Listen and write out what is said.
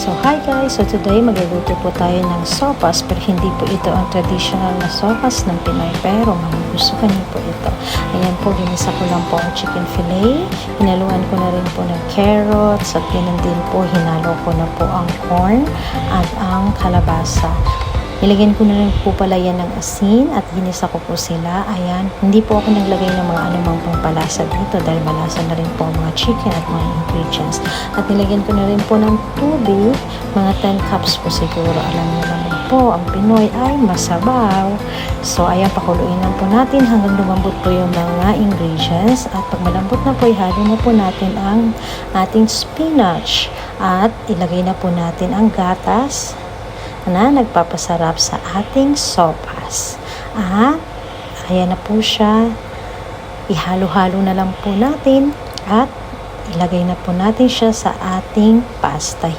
So hi guys, so today magluluto po tayo ng sopas, pero hindi po ito ang traditional na sopas ng Pinoy, pero magugustuhan niyo po ito. Ayan po, ginisa ko lang po ang chicken fillet, hinaluan ko na rin po ng carrots, at ganun din po hinalo ko na po ang corn at ang kalabasa. Nilagyan ko na rin po pala yan ng asin at ginisa ko po sila. Ayan, hindi po ako naglagay ng mga anumang pampalasa dito dahil malasa na rin po ang mga chicken at mga ingredients. At nilagyan ko na rin po ng tubig, mga 10 cups po siguro. Alam niyo naman po, ang Pinoy ay masabaw. So ayan, pakuluin lang po natin hanggang lumambot po yung mga ingredients. At pag malambot na po, ihalo na po natin ang ating spinach. At ilagay na po natin ang gatas na nagpapasarap sa ating sopas. At ayan na po siya. Ihalo-halo na lang po natin at ilagay na po natin siya sa ating pasta.